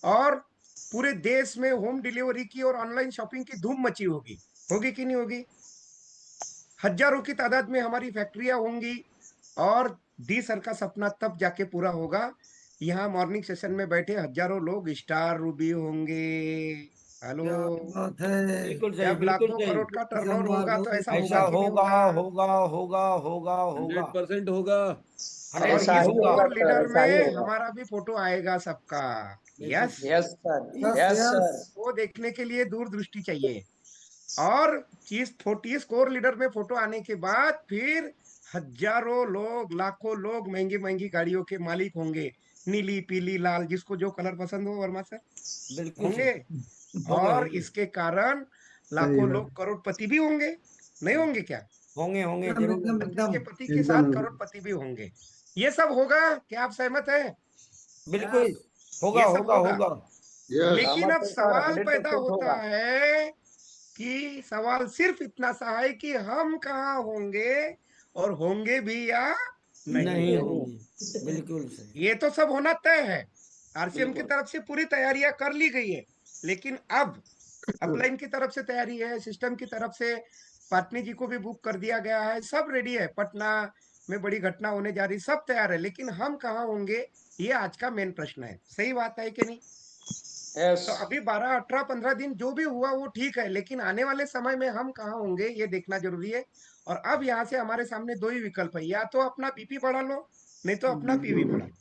और पूरे देश में होम डिलीवरी की और ऑनलाइन शॉपिंग की धूम मची होगी। होगी कि नहीं होगी? हजारों की तादाद में हमारी फैक्ट्रियां होंगी और डी सर का सपना तब जाके पूरा होगा। यहाँ मॉर्निंग सेशन में बैठे हजारों लोग स्टार रूबी होंगे। हेलो। क्या बात है। बिल्कुल सही, जब बिल्कुल लाखों सही। करोड़ का टर्नओवर शानदार, होगा तो बहुत ऐसा अच्छा। ऐसा होगा कि नहीं होगा, होगा? होगा, होगा, होगा, होगा। 100% होगा। और हंड्रेड ऐसा इस ही होगा। होगा कोर सर, लीडर ऐसा ही में होगा। हमारा भी फोटो आएगा सबका। बिल्कुल यस। सही। Yes sir, yes yes yes. Sir. वो देखने के लिए दूरदृष्टि चाहिए। और 30 कोर लीडर में फोटो आने के बाद फिर हजारों लोग, लाखों लोग महंगी महंगी गाड़ियों के मालिक होंगे। नीली, पीली, लाल, जिसको जो कलर पसंद हो वर्मा सर, बिल्कुल सही। होंगे। होंगे, और होंगे। इसके कारण सही लाखों बात। लोग करोड़पति भी होंगे। नहीं होंगे क्या? होंगे, होंगे, एकदम जरूर एकदम होंगे। पत्नी एकदम के पति के एकदम साथ एकदम। करोड़पति भी होंगे। ये सब होगा। क्या आप सहमत हैं? बिल्कुल। यस होगा, ये सब होगा, होगा। होगा। यस। लेकिन सहमत अब है सर, सवाल पैदा 100% होता होगा। है कि सवाल सिर्फ इतना सा है कि हम कहाँ होंगे और होंगे भी या नहीं नहीं होंगे। नहीं। होंगे। बिल्कुल सही। ये तो सब होना तय है। आरसीएम की बिल्कुल। तरफ से पूरी तैयारियां कर ली गई है। लेकिन अब अपलाइन की तरफ से तैयारी है, सिस्टम की तरफ से पाटनी जी को भी बुक कर दिया गया है, सब रेडी है। पटना में बड़ी घटना होने जा रही, सब तैयार है। लेकिन हम कहाँ होंगे, ये आज का मेन प्रश्न है। सही बात है कि नहीं? यस। तो अभी 12, 18, 15 दिन जो भी हुआ वो ठीक है, लेकिन आने वाले समय में हम कहाँ होंगे ये देखना जरूरी है। और अब यहाँ से हमारे सामने दो ही विकल्प है, या तो अपना बीपी बढ़ा लो, नहीं तो अपना पीवी बढ़ा लो।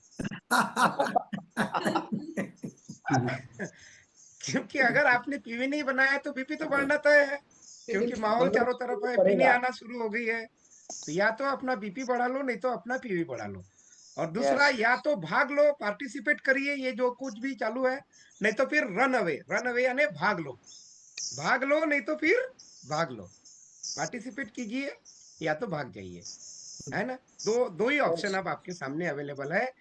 क्योंकि अगर आपने पीवी नहीं बनाया तो बीपी तो बढ़ना तय है। क्योंकि माहौल दोनों चारों तरफ है, पीनी पड़ेगा। आना शुरू हो गई है। तो या तो अपना बीपी बढ़ा लो, नहीं तो अपना पीवी बढ़ा लो। और दूसरा, यस। या तो भाग लो, पार्टिसिपेट करिए ये जो कुछ भी चालू है, नहीं तो फिर रन अवे। रन अवे यानी भाग लो। भाग लो, नहीं तो फिर भाग लो। पार्टिसिपेट कीजिए या तो भाग जाइए। है ना? दो दो ही ऑप्शन यस। अब आपके सामने अवेलेबल है।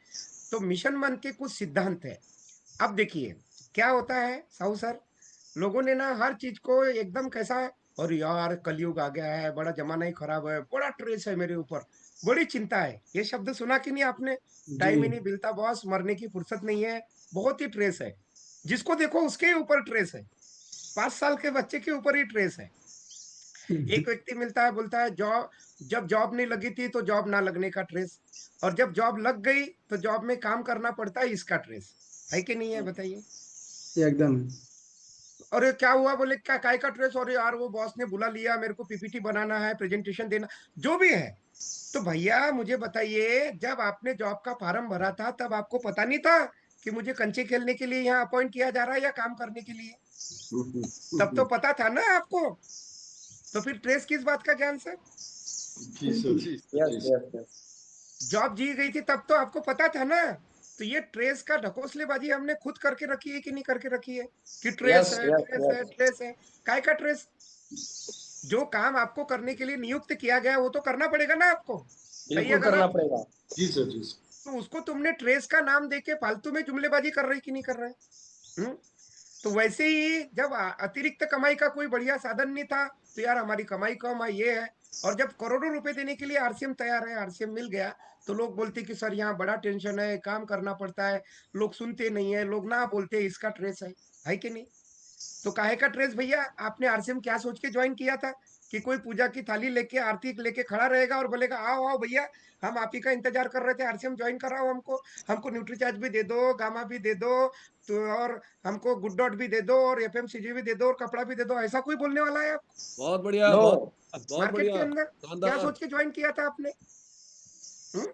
तो मिशन मन के कुछ सिद्धांत है। अब देखिए क्या होता है साहू सर, लोगों ने ना हर चीज को एकदम कैसा है, और यार कलयुग आ गया है, बड़ा जमाना ही खराब है, बड़ा ट्रेस है मेरे ऊपर, बड़ी चिंता है। ये शब्द सुना कि नहीं आपने? जी। टाइम ही नहीं मिलता बॉस, मरने की फुर्सत नहीं है, बहुत ही ट्रेस है। जिसको देखो उसके ही ऊपर ट्रेस है। 5 साल के बच्चे के ऊपर ही ट्रेस है। एक व्यक्ति मिलता है, बोलता है जॉब, जब जॉब नहीं लगी थी तो जॉब ना लगने का ट्रेस, और जब जॉब लग गई तो जॉब में काम करना पड़ता है, इसका ट्रेस। है कि नहीं है बताइए? एकदम। और ये क्या हुआ, बोले क्या काय का ट्रेस? और यार वो बॉस ने बुला लिया, मेरे को पीपीटी बनाना है, प्रेजेंटेशन देना, जो भी है। तो भैया मुझे बताइए, जब आपने जॉब का फॉर्म भरा था तब आपको पता नहीं था कि मुझे कंचे खेलने के लिए यहाँ अपॉइंट किया जा रहा है या काम करने के लिए? तब तो पता था ना आपको। तो फिर ट्रेस किस बात का ज्ञान सर? जी सर, जी सर, यस जी सर। Yes yes. जॉब जी गई थी तब तो आपको पता था ना। तो ये ट्रेस का ढकोसलेबाजी हमने खुद करके रखी है कि नहीं करके रखी है? कि ट्रेस यस है, यस ट्रेस है, यस। ट्रेस है। काय का ट्रेस? जो काम आपको करने के लिए नियुक्त किया गया वो तो करना पड़ेगा ना आपको। सही है बिल्कुल करना गलत? पड़ेगा। जी सर, जी सर। तो उसको तुमने ट्रेस का नाम देके फालतू में जुमलेबाजी कर रहे कि नहीं कर रहे? हम्म? तो वैसे ही जब अतिरिक्त कमाई का कोई बढ़िया साधन नहीं था, तो यार हमारी कमाई कम है, ये है। और जब करोड़ों रुपए देने के लिए आरसीएम तैयार है, आरसीएम मिल गया, तो लोग बोलते कि सर यहाँ बड़ा टेंशन है, काम करना पड़ता है, लोग सुनते नहीं है, लोग ना बोलते, इसका ट्रेस है कि नहीं? तो काहे का ट्रेस भैया? आपने आरसीएम क्या सोच के ज्वाइन किया था? कि कोई पूजा की थाली लेके, आरती लेके खड़ा रहेगा और बोलेगा आओ आओ भैया, हम आप ही का इंतजार कर रहे थे, आरसीएम ज्वाइन कराओ हमको, हमको न्यूट्रीचार्ज भी दे दो, गामा भी दे दो, तो और हमको गुड डॉट भी दे दो, और एफएमसीजी भी दे दो, और कपड़ा भी दे दो, ऐसा कोई बोलने वाला है आपको? बहुत बढ़िया, नो। बहुत मार्केट के बढ़िया, अंदर क्या शानदार। सोच के ज्वाइन किया था आपने? हुँ?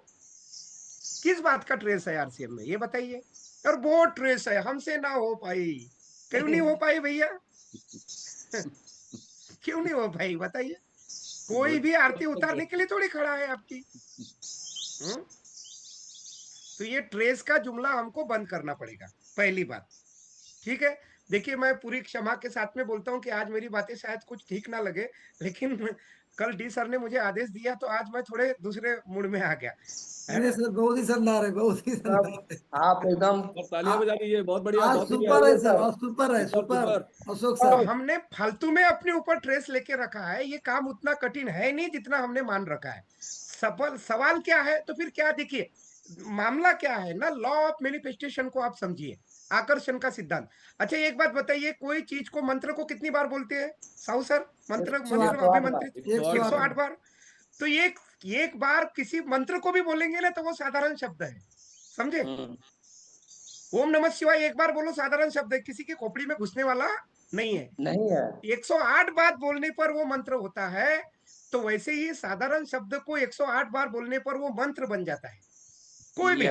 किस बात का ट्रेस है आरसीएम में, ये बताइए। और बहुत ट्रेस है, हमसे ना हो पाई। क्यों नहीं हो पाई भैया? क्यों नहीं हो पाई बताइए? कोई भी आरती उतारने के लिए थोड़ी खड़ा है आपकी। हम्म? तो ये ट्रेस का जुमला हमको बंद करना पड़ेगा, पहली बात। ठीक है? देखिए मैं पूरी क्षमा के साथ में बोलता हूँ कि आज मेरी बातें शायद कुछ ठीक ना लगे, लेकिन कल डी सर ने मुझे आदेश दिया तो आज मैं थोड़े दूसरे मूड में आ गया। है नहीं ना? सर, बहुत ही शानदार है, बहुत ही सब शानदार है। आप एकदम। और तालियां आ- बजा दीजिए, बहुत बढ़िया, आज बहुत बढ़िया। सुपर है सही है सर, सर। आज सुपर है, सुपर, सुपर। सुपर। अशोक तो सर। हमने फालतू में अपने ऊपर ट्रेस लेके रखा है, ये काम उतना कठिन है नहीं जितना हमने मान रखा है। सफल सवाल क्या है तो फिर क्या, देखिए मामला क्या है ना, लॉ ऑफ मैनिफेस्टेशन को आप समझिए, आकर्षण का सिद्धांत। अच्छा एक बात बताइए, कोई चीज को मंत्र को कितनी बार बोलते हैं साहू सर? मंत्र 108 मंत्र अभिमंत्रित 108 108 बार। तो एक बार किसी मंत्र को भी बोलेंगे ना तो वो साधारण शब्द है, समझे? ओम नमः शिवाय एक बार बोलो, साधारण शब्द है, किसी की खोपड़ी में घुसने वाला नहीं है। नहीं है। 108 बार बोलने पर वो मंत्र होता है। तो वैसे ही साधारण शब्द को 108 बार बोलने पर वो मंत्र बन जाता है, कोई भी।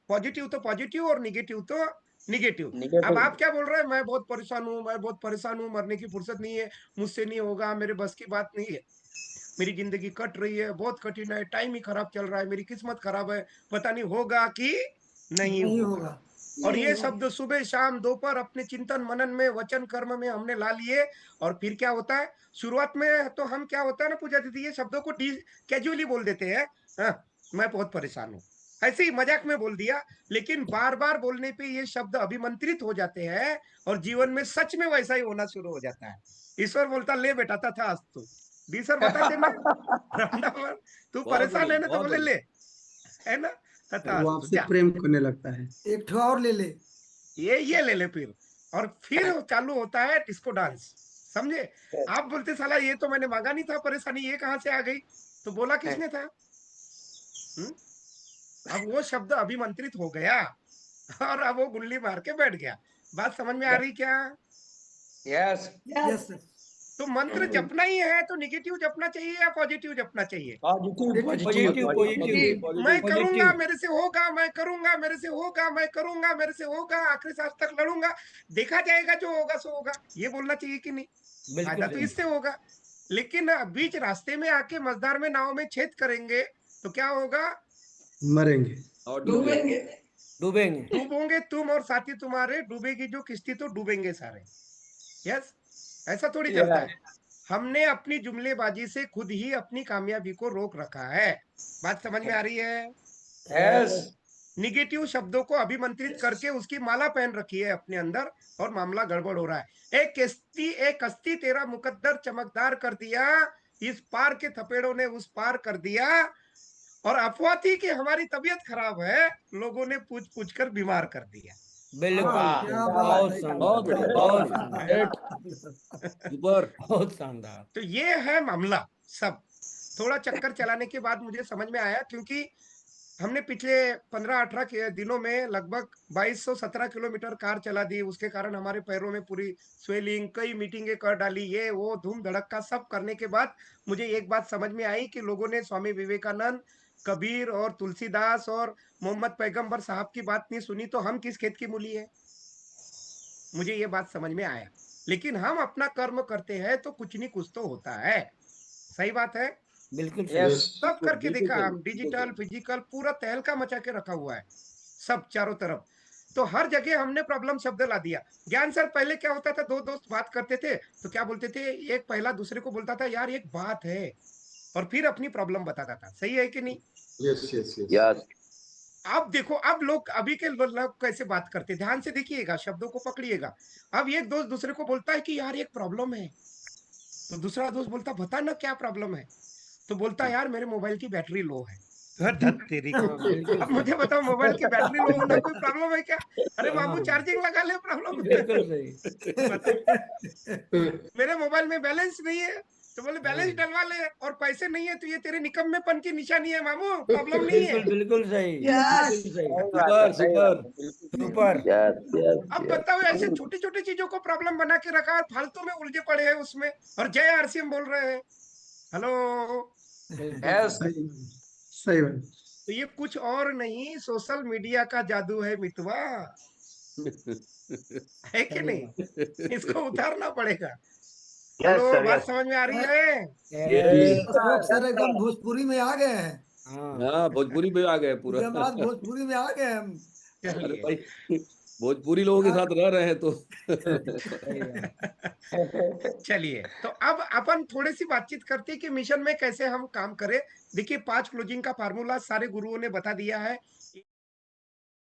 पॉजिटिव तो पॉजिटिव और निगेटिव तो निगेटिव। अब आप क्या बोल रहे हैं, मैं बहुत परेशान हूं, मैं बहुत परेशान हूं, मरने की फुर्सत नहीं है, मुझसे नहीं होगा, मेरे बस की बात नहीं है, मेरी जिंदगी कट रही है, बहुत कठिन है, टाइम ही खराब चल रहा है, मेरी किस्मत खराब है, पता नहीं होगा कि नहीं नहीं होगा। होगा। और ये शब्द सुबह शाम दोपहर अपने चिंतन मनन में वचन कर्म में हमने ला लिए। और फिर क्या होता है, शुरुआत में तो हम क्या होता है ना पूजा दीदी, ये शब्दों को कैजुअली बोल देते हैं, हाँ, मैं बहुत परेशान हूँ, ऐसे ही मजाक में बोल दिया। लेकिन बार बार बोलने पे ये शब्द अभिमंत्रित हो जाते हैं और जीवन में सच में वैसा ही होना शुरू हो जाता है। ईश्वर बोलता ले बेटा था आज तू डी सर बताते ना रामनाथ, तू बहुत परेशान बढ़िया, है ना तो बहुत बोले ले, बढ़िया। है ना, तथा वो आपसे प्रेम करने लगता है। एक ठो और ले ले, ये ले ले फिर। और फिर चालू होता है डिस्को डांस, समझे? आप बोलते साला ये तो मैंने मांगा नहीं था परेशानी, ये कहां से आ गई? तो बोला किसने था? हुँ? अब वो शब्द अभिमंत्रित हो गया और अब वो गुल्ली मार के बैठ गया। बात समझ में आ रही क्या? यस। Yes sir. तो मंत्र जपना ही है तो निगेटिव जपना चाहिए या पॉजिटिव जपना चाहिए? Positive positive, positive. मैं करूंगा पॉजिटिव। मेरे से होगा, मैं करूंगा मेरे से होगा, मैं करूंगा मेरे से होगा, आखिरी सांस तक लड़ूंगा, देखा जाएगा, जो होगा सो होगा, ये बोलना चाहिए कि नहीं? फायदा बिल्कुल तो सही। इससे होगा। लेकिन बीच रास्ते में आके मझधार में नाव में छेद करेंगे तो क्या होगा? मरेंगे। और डूबेंगे। डूबेंगे। डूबोगे तुम और साथी तुम्हारे, डूबेगी जो किश्ती तो डूबेंगे सारे। यस, ऐसा थोड़ी चलता है। हमने अपनी जुमलेबाजी से खुद ही अपनी कामयाबी को रोक रखा है। बात समझ में आ रही है? यस। निगेटिव शब्दों को अभिमंत्रित करके उसकी माला पहन रखी है अपने अंदर और मामला गड़बड़ हो रहा है। एक कश्ती तेरा मुकद्दर चमकदार कर दिया, इस पार के थपेड़ों ने उस पार कर दिया। और अफवाह थी कि हमारी तबीयत खराब है, लोगों ने पूछ पूछ कर बीमार कर दिया। बिल्कुल। क्या बहुत बात है। शानदार। बहुत बढ़िया, बहुत बहुत शानदार। बढ़िया। सुपर। बहुत शानदार। तो ये है मामला सब। थोड़ा चक्कर चलाने के बाद मुझे समझ में आया, क्योंकि हमने पिछले 15-18 के दिनों में लगभग 2217 किलोमीटर कार चला दी, उसके कारण हमारे पैरों में पूरी स्वेलिंग, कई मीटिंगें कर डाली, ये वो धूम धड़क्का सब करने के बाद मुझे एक बात समझ में आई कि लोगों ने स्वामी विवेकानंद, कबीर और तुलसीदास और मोहम्मद पैगंबर साहब की बात नहीं सुनी, तो हम किस खेत की मूली है? मुझे ये बात समझ में आया। लेकिन हम अपना कर्म करते हैं तो कुछ नहीं कुछ तो होता है, सही बात है। बिल्कुल सही। यस, सब करके बिल्कुल देखा सही, हम, बिल्कुल डिजिटल सही। फिजिकल पूरा तहलका मचा के रखा हुआ है, सब चारों तरफ। तो हर जगह हमने प्रॉब्लम शब्द ला दिया। ज्ञान सर, पहले क्या होता था, दो दोस्त बात करते थे तो क्या बोलते थे, एक पहला दूसरे को बोलता था यार एक बात है, और फिर अपनी प्रॉब्लम बताता था, सही है कि नहीं? Yes, yes, yes. अब देखो, अब लोग अभी के लोग कैसे बात करते, ध्यान से देखिएगा, शब्दों को पकड़िएगा। अब एक दोस्त दूसरे को बोलता है कि यार एक प्रॉब्लम है, तो दूसरा दोस्त बोलता बता ना क्या प्रॉब्लम है, तो बोलता यार मेरे मोबाइल की बैटरी लो है। धत तेरी की। हाँ, बिल्कुल अब सही। मुझे बताओ, मोबाइल की बैटरी लो होना कोई प्रॉब्लम है क्या? अरे मामू हाँ, चार्जिंग लगा ले, प्रॉब्लम है? बिल्कुल सही। बताओ, मेरे मोबाइल में बैलेंस नहीं है, तो बोले बैलेंस हाँ, डलवा ले, और पैसे नहीं है तो ये तेरे निकम्मेपन की निशानी है मामू, प्रॉब्लम नहीं है। बिल्कुल बिल्कुल सही। यस। बिल्कुल सही। Super, super. सुपर। अब बताओ, ऐसे छोटी छोटी चीजों को प्रॉब्लम बना के रखा और फालतू में उलझे पड़े हैं उसमें, और जय आरसीएम बोल रहे हैं। हेलो, बिल्कुल सही। सही सही बात। तो ये कुछ और नहीं, सोशल मीडिया का जादू है मितवा, है कि सही बात। नहीं? इसको उतारना पड़ेगा। यस हेलो, सर, बात यस। समझ में आ रही है? यस। अशोक सर एकदम भोजपुरी में आ गए हैं। हाँ, हाँ, भोजपुरी पे आ गए पूरा। एकदम आज भोजपुरी में आ गए हम। अरे चलिए। भाई, भोजपुरी लोगों के साथ रह रहे हैं तो। सही बात। चलिए, तो अब अपन थोड़ी सी बातचीत करते हैं कि मिशन में कैसे हम काम करें। देखिए, 5 क्लोजिंग का फार्मूला सारे गुरुओं ने बता दिया है।